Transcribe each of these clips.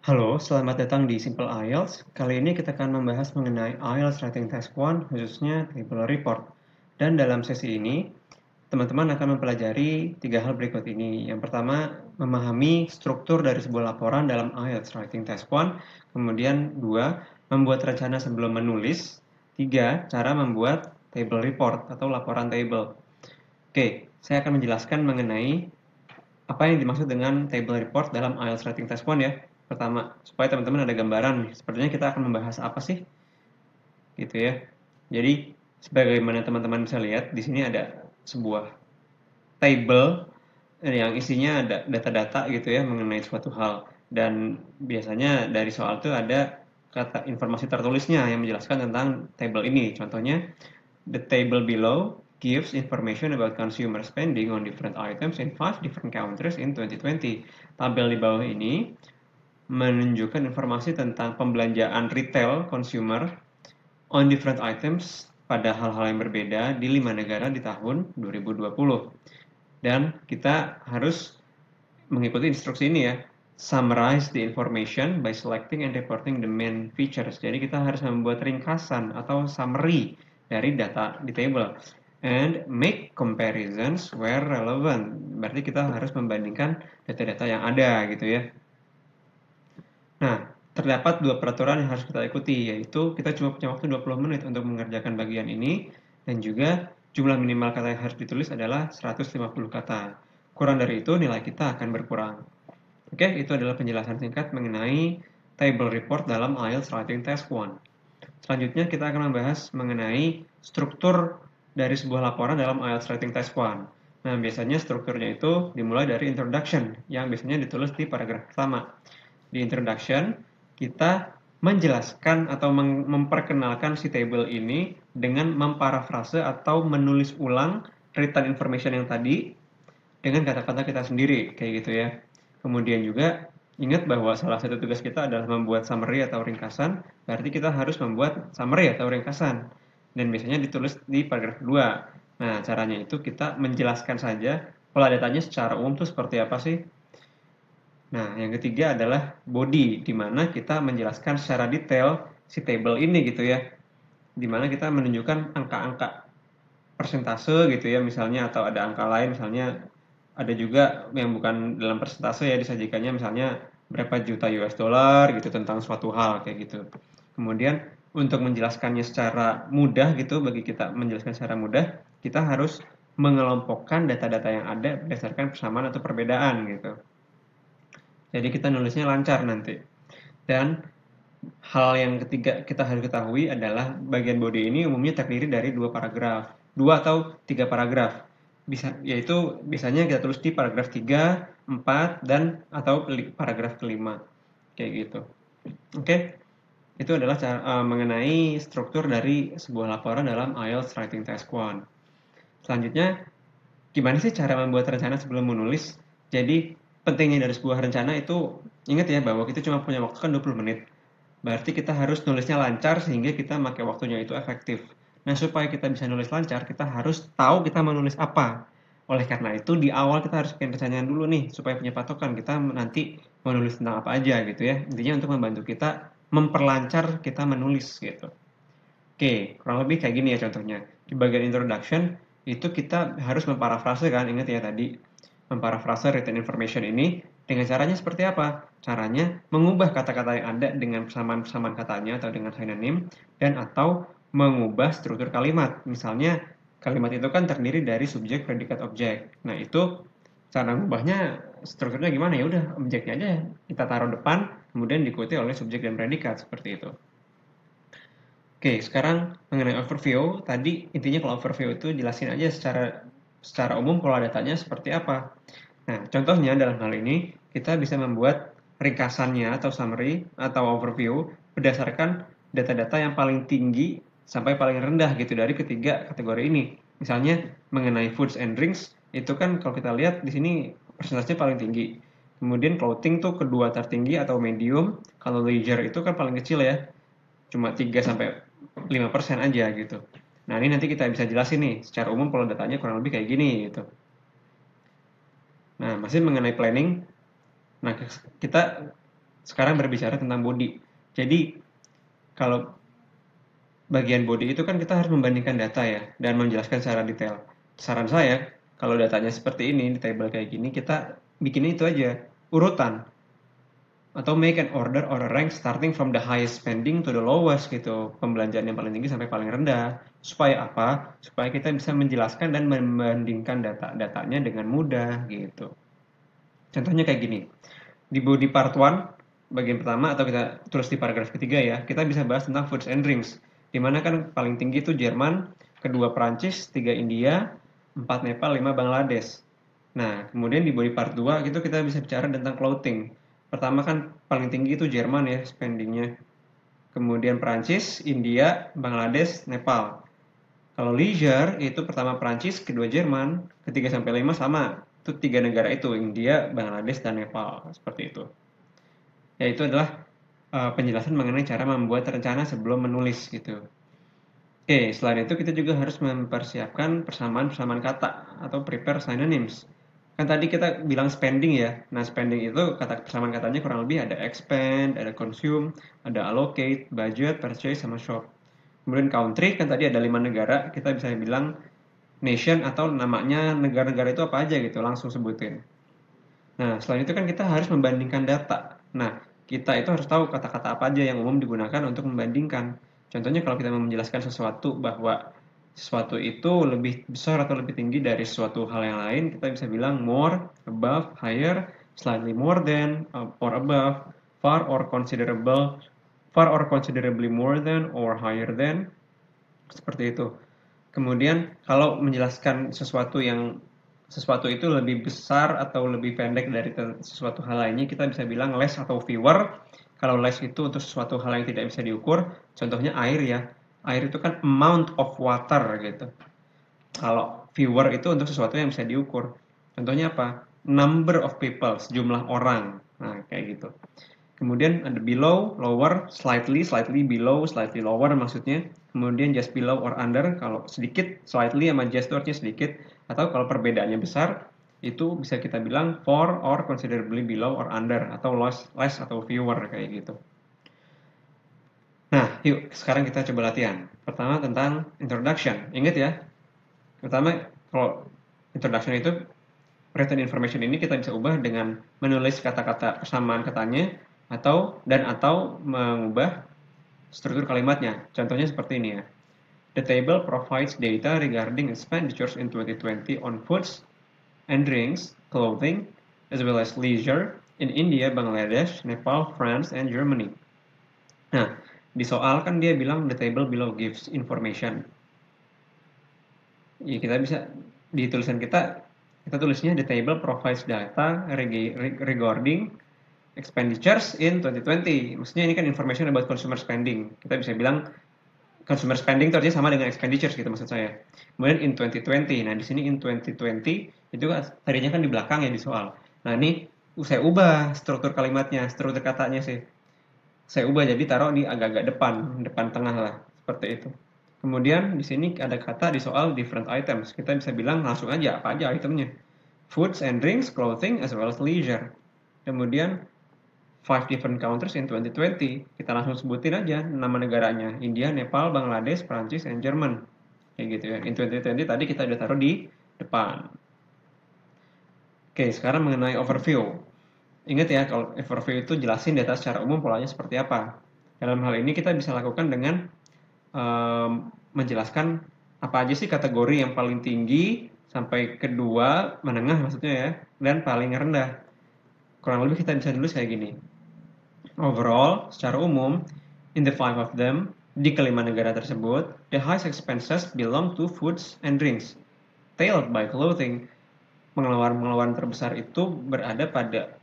Halo, selamat datang di Simple IELTS. Kali ini kita akan membahas mengenai IELTS Writing Task 1, khususnya Table Report. Dan dalam sesi ini, teman-teman akan mempelajari tiga hal berikut ini. Yang pertama, memahami struktur dari sebuah laporan dalam IELTS Writing Task 1. Kemudian, dua, membuat rencana sebelum menulis. Tiga, cara membuat table report atau laporan table. Oke, saya akan menjelaskan mengenai apa yang dimaksud dengan table report dalam IELTS Writing Task 1 ya. Pertama, supaya teman-teman ada gambaran nih. Sepertinya kita akan membahas apa sih? Gitu ya. Jadi, sebagaimana teman-teman bisa lihat, di sini ada sebuah table yang isinya ada data-data gitu ya mengenai suatu hal. Dan biasanya dari soal itu ada kata informasi tertulisnya yang menjelaskan tentang table ini. Contohnya, the table below gives information about consumer spending on different items in 5 different countries in 2020. Tabel di bawah ini menunjukkan informasi tentang pembelanjaan retail consumer on different items pada hal-hal yang berbeda di 5 negara di tahun 2020. Dan kita harus mengikuti instruksi ini ya. Summarize the information by selecting and reporting the main features. Jadi kita harus membuat ringkasan atau summary dari data di table. And make comparisons where relevant. Berarti kita harus membandingkan data-data yang ada gitu ya. Nah, terdapat dua peraturan yang harus kita ikuti, yaitu kita cuma punya waktu 20 menit untuk mengerjakan bagian ini, dan juga jumlah minimal kata yang harus ditulis adalah 150 kata. Kurang dari itu, nilai kita akan berkurang. Oke, itu adalah penjelasan singkat mengenai table report dalam IELTS Writing Task 1. Selanjutnya, kita akan membahas mengenai struktur dari sebuah laporan dalam IELTS Writing Task 1. Nah, biasanya strukturnya itu dimulai dari introduction, yang biasanya ditulis di paragraf pertama. Di introduction, kita menjelaskan atau memperkenalkan si table ini dengan memparafrase atau menulis ulang written information yang tadi dengan kata-kata kita sendiri, kayak gitu ya. Kemudian juga ingat bahwa salah satu tugas kita adalah membuat summary atau ringkasan, berarti kita harus membuat summary atau ringkasan. Dan biasanya ditulis di paragraf kedua. Nah, caranya itu kita menjelaskan saja pola datanya secara umum itu seperti apa sih. Nah, yang ketiga adalah body, di mana kita menjelaskan secara detail si table ini gitu ya, di mana kita menunjukkan angka-angka persentase gitu ya, misalnya atau ada angka lain, misalnya ada juga yang bukan dalam persentase ya disajikannya, misalnya berapa juta US dollar gitu tentang suatu hal kayak gitu. Kemudian untuk menjelaskannya secara mudah gitu, bagi kita menjelaskan secara mudah, kita harus mengelompokkan data-data yang ada berdasarkan persamaan atau perbedaan gitu. Jadi kita nulisnya lancar nanti. Dan hal yang ketiga kita harus ketahui adalah bagian body ini umumnya terdiri dari dua paragraf, dua atau tiga paragraf. Yaitu biasanya kita tulis di paragraf 3, 4, dan atau paragraf kelima. Kayak gitu. Oke. Itu adalah mengenai struktur dari sebuah laporan dalam IELTS Writing Task 1. Selanjutnya, gimana sih cara membuat rencana sebelum menulis? Jadi, pentingnya dari sebuah rencana itu, ingat ya bahwa kita cuma punya waktu kan 20 menit. Berarti kita harus nulisnya lancar sehingga kita pakai waktunya itu efektif. Nah, supaya kita bisa nulis lancar, kita harus tahu kita menulis apa. Oleh karena itu, di awal kita harus bikin rencanaan dulu nih, supaya punya patokan kita nanti menulis tentang apa aja gitu ya. Intinya untuk membantu kita memperlancar kita menulis gitu. Oke, kurang lebih kayak gini ya contohnya. Di bagian introduction, itu kita harus memparafrase kan, ingat ya tadi. Memparafrase written information ini dengan caranya seperti apa? Caranya mengubah kata-kata yang ada dengan persamaan-persamaan katanya atau dengan synonym dan atau mengubah struktur kalimat. Misalnya kalimat itu kan terdiri dari subjek, predikat, objek. Nah, itu cara mengubahnya strukturnya gimana? Ya udah, objeknya aja kita taruh depan, kemudian diikuti oleh subjek dan predikat seperti itu. Oke, sekarang mengenai overview, tadi intinya kalau overview itu jelasin aja secara umum pola datanya seperti apa. Nah, contohnya dalam hal ini kita bisa membuat ringkasannya atau summary atau overview berdasarkan data-data yang paling tinggi sampai paling rendah gitu dari ketiga kategori ini. Misalnya mengenai foods and drinks itu kan kalau kita lihat di sini persentasenya paling tinggi. Kemudian clothing tuh kedua tertinggi atau medium. Kalau leisure itu kan paling kecil ya, cuma 3 sampai 5% aja gitu. Nah, ini nanti kita bisa jelasin nih secara umum pola datanya kurang lebih kayak gini gitu. Nah, masih mengenai planning. Nah, kita Sekarang berbicara tentang body. Jadi, kalau bagian body itu kan kita harus membandingkan data ya, dan menjelaskan secara detail. Saran saya, kalau datanya seperti ini, di table kayak gini, kita bikin itu aja, urutan. Atau make an order or a rank starting from the highest spending to the lowest gitu. Pembelanjaan yang paling tinggi sampai paling rendah. Supaya apa? Supaya kita bisa menjelaskan dan membandingkan data-datanya dengan mudah gitu. Contohnya kayak gini. Di body part 1, bagian pertama atau kita tulis di paragraf ketiga ya, kita bisa bahas tentang foods and drinks. Dimana kan paling tinggi itu Jerman, kedua Prancis, 3 India, 4 Nepal, 5 Bangladesh. Nah, kemudian di body part 2 gitu kita bisa bicara tentang clothing. Pertama kan paling tinggi itu Jerman ya spendingnya. Kemudian Prancis, India, Bangladesh, Nepal. Kalau leisure itu pertama Prancis, kedua Jerman, ketiga sampai 5 sama. Itu 3 negara itu, India, Bangladesh, dan Nepal. Seperti itu. Yaitu adalah penjelasan mengenai cara membuat rencana sebelum menulis gitu. Oke, selain itu kita juga harus mempersiapkan persamaan-persamaan kata atau prepare synonyms. Kan tadi kita bilang spending ya. Nah, spending itu persamaan katanya kurang lebih ada expend, ada consume, ada allocate, budget, purchase, sama shop. Kemudian country, kan tadi ada 5 negara, kita bisa bilang nation atau namanya negara-negara itu apa aja gitu, langsung sebutin. Nah, selain itu kan kita harus membandingkan data. Nah, kita itu harus tahu kata-kata apa aja yang umum digunakan untuk membandingkan. Contohnya kalau kita mau menjelaskan sesuatu bahwa sesuatu itu lebih besar atau lebih tinggi dari suatu hal yang lain, kita bisa bilang more, above, higher, slightly more than, or above, far or considerably more than, or higher than, seperti itu. Kemudian kalau menjelaskan sesuatu itu lebih besar atau lebih pendek dari sesuatu hal lainnya, kita bisa bilang less atau fewer. Kalau less itu untuk sesuatu hal yang tidak bisa diukur, contohnya air ya. Air itu kan amount of water gitu. Kalau fewer itu untuk sesuatu yang bisa diukur. Contohnya apa? Number of people, jumlah orang. Nah, kayak gitu. Kemudian ada below, lower, slightly, slightly below, slightly lower maksudnya. Kemudian just below or under, kalau sedikit, slightly sama just itu artinya sedikit. Atau kalau perbedaannya besar, itu bisa kita bilang for or considerably below or under. Atau less atau fewer kayak gitu. Nah, yuk sekarang kita coba latihan. Pertama tentang introduction. Ingat ya, pertama kalau introduction itu written information ini kita bisa ubah dengan menulis kata-kata persamaan katanya atau mengubah struktur kalimatnya. Contohnya seperti ini ya. The table provides data regarding expenditures in 2020 on foods and drinks, clothing, as well as leisure in India, Bangladesh, Nepal, France, and Germany. Nah, di soal kan dia bilang the table below gives information. Ya, kita bisa di tulisan kita tulisnya the table provides data regarding expenditures in 2020. Maksudnya ini kan information about consumer spending. Kita bisa bilang consumer spending itu artinya sama dengan expenditures gitu maksud saya. Kemudian in 2020. Nah, di sini in 2020 itu kan tadinya kan di belakang ya di soal. Nah, ini saya ubah struktur kalimatnya, struktur katanya sih. Saya ubah jadi taruh di agak-agak depan tengah lah, seperti itu. Kemudian di sini ada kata di soal different items. Kita bisa bilang langsung aja apa aja itemnya. Foods and drinks, clothing, as well as leisure. Kemudian 5 different countries in 2020. Kita langsung sebutin aja nama negaranya. India, Nepal, Bangladesh, Prancis, and Jerman. Kayak gitu ya. In 2020 tadi kita udah taruh di depan. Oke, sekarang mengenai overview. Ingat ya, kalau overview itu jelasin data secara umum polanya seperti apa. Dalam hal ini kita bisa lakukan dengan menjelaskan apa aja sih kategori yang paling tinggi sampai kedua, menengah maksudnya ya, dan paling rendah. Kurang lebih kita bisa tulis kayak gini. Overall, secara umum, in the 5 of them, di kelima negara tersebut, the highest expenses belong to foods and drinks. Tailed by clothing, pengeluaran terbesar itu berada pada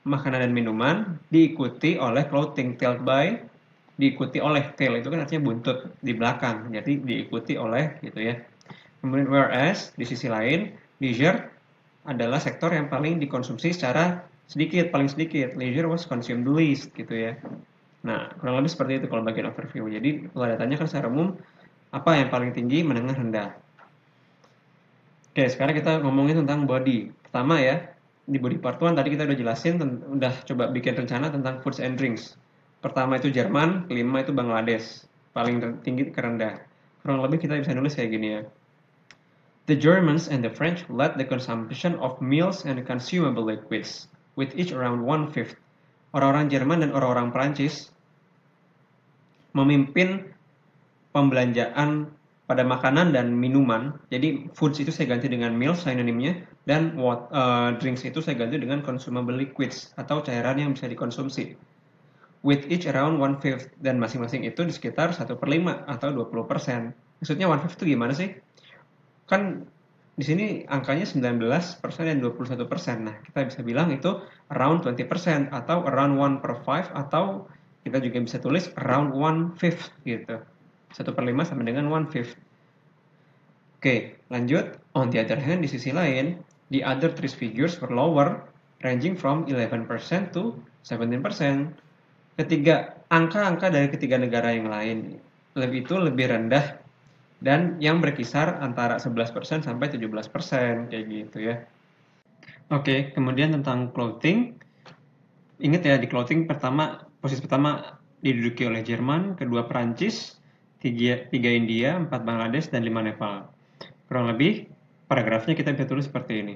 makanan dan minuman, diikuti oleh clothing. Tailed by, diikuti oleh, tail itu kan artinya buntut di belakang, jadi diikuti oleh gitu ya. Kemudian whereas di sisi lain, leisure adalah sektor yang paling dikonsumsi secara sedikit, paling sedikit. Leisure was consumed the least gitu ya. Nah, kurang lebih seperti itu kalau bagian overview. Jadi kalau datanya kan secara umum apa yang paling tinggi, menengah, rendah. Oke, sekarang kita ngomongin tentang body. Pertama ya, di body part 1 tadi kita udah jelasin, udah coba bikin rencana tentang foods and drinks. Pertama itu Jerman, kelima itu Bangladesh. Paling tinggi ke rendah. Kurang lebih kita bisa nulis kayak gini ya. The Germans and the French led the consumption of meals and consumable liquids, with each around 1/5. Orang-orang Jerman dan orang-orang Prancis memimpin pembelanjaan pada makanan dan minuman. Jadi foods itu saya ganti dengan meals sinonimnya, dan drinks itu saya ganti dengan consumable liquids atau cairan yang bisa dikonsumsi. With each around 1/5, dan masing-masing itu di sekitar 1/5 atau 20%. Maksudnya 1/5 itu gimana sih? Kan di sini angkanya 19% dan 21%. Nah, kita bisa bilang itu around 20% atau around 1/5, atau kita juga bisa tulis around 1/5 gitu. 1/5 sama dengan 1/5. Oke, lanjut. On the other hand, di sisi lain, the other three figures were lower, ranging from 11% to 17%. Angka-angka dari ketiga negara yang lain lebih rendah, dan yang berkisar antara 11% sampai 17%, kayak gitu ya. Oke, kemudian tentang clothing. Ingat ya, di clothing posisi pertama diduduki oleh Jerman, kedua Prancis, tiga India, 4 Bangladesh, dan 5 Nepal. Kurang lebih paragrafnya kita bisa tulis seperti ini.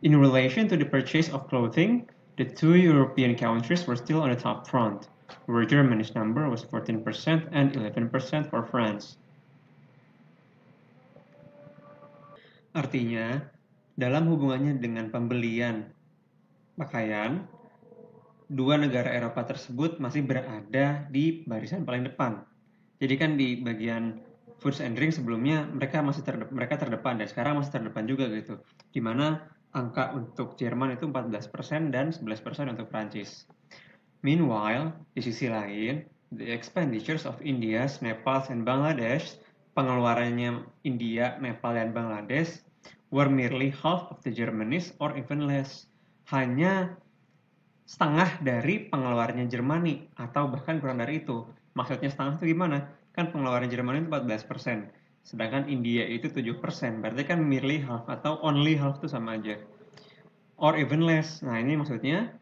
In relation to the purchase of clothing, the two European countries were still on the top front, where Germany's number was 14% and 11% for France. Artinya, dalam hubungannya dengan pembelian pakaian, dua negara Eropa tersebut masih berada di barisan paling depan. Jadi kan di bagian foods and drink sebelumnya mereka terdepan, dan sekarang masih terdepan juga gitu. Di mana angka untuk Jerman itu 14% dan 11% untuk Prancis. Meanwhile, di sisi lain, the expenditures of India, Nepal, and Bangladesh, pengeluarannya India, Nepal, dan Bangladesh were merely half of the Germany's or even less. Hanya setengah dari pengeluarannya Jermani, atau bahkan kurang dari itu. Maksudnya setengah itu gimana? Kan pengeluaran Jermani itu 14%, sedangkan India itu 7%. Berarti kan merely half atau only half itu sama aja. Or even less. Nah, ini maksudnya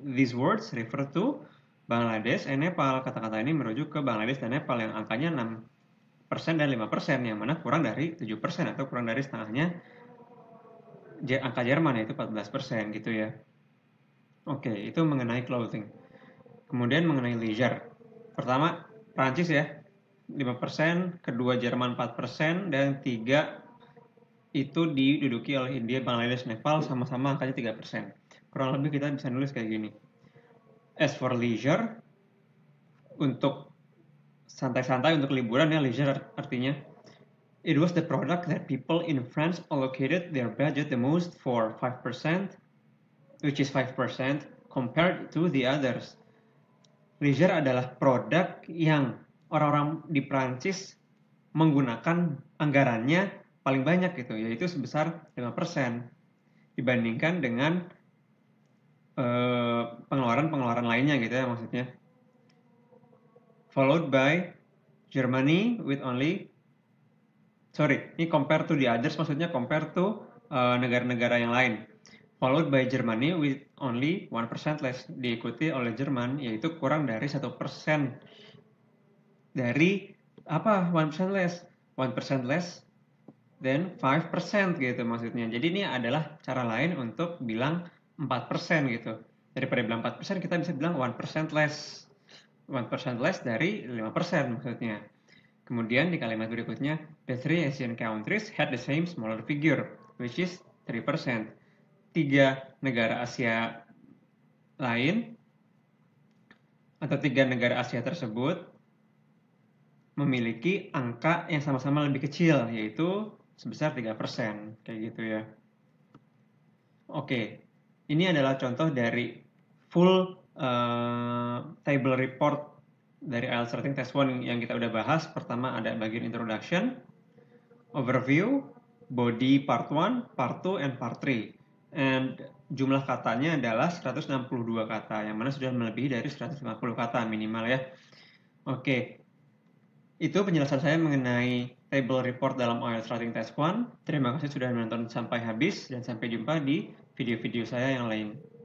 these words refer to Bangladesh and Nepal. Kata-kata ini merujuk ke Bangladesh dan Nepal yang angkanya 6% dan 5%, yang mana kurang dari 7% atau kurang dari setengahnya angka Jerman, yaitu 14% gitu ya. Oke, itu mengenai clothing. Kemudian mengenai leisure. Pertama, Prancis ya, 5%, kedua Jerman 4%, dan 3 itu diduduki oleh India, Bangladesh, Nepal, sama-sama angkanya 3%. Kurang lebih kita bisa nulis kayak gini. As for leisure, untuk santai-santai, untuk liburan ya, leisure artinya, it was the product that people in France allocated their budget the most for 5%, which is 5% compared to the others. Leisure adalah produk yang orang-orang di Prancis menggunakan anggarannya paling banyak gitu, yaitu sebesar 5% dibandingkan dengan pengeluaran lainnya gitu ya, maksudnya. Followed by Germany with only, ini compare to the others, maksudnya compare to negara-negara yang lain. Followed by Germany with only 1% less, diikuti oleh Jerman, yaitu kurang dari 1% dari apa 1% less? 1% less then 5% gitu maksudnya. Jadi ini adalah cara lain untuk bilang 4% gitu. Daripada bilang 4%, kita bisa bilang 1% less. 1% less dari 5% maksudnya. Kemudian di kalimat berikutnya, the three Asian countries had the same smaller figure, which is 3%. 3 negara Asia lain, atau 3 negara Asia tersebut memiliki angka yang sama-sama lebih kecil, yaitu sebesar 3%, kayak gitu ya. Oke, ini adalah contoh dari full table report dari IELTS Writing Test 1 yang kita udah bahas. Pertama ada bagian introduction, overview, body part 1, part 2, and part 3. And jumlah katanya adalah 162 kata, yang mana sudah melebihi dari 150 kata minimal ya. Oke, itu penjelasan saya mengenai table report dalam IELTS Writing Test 1. Terima kasih sudah menonton sampai habis dan sampai jumpa di video-video saya yang lain.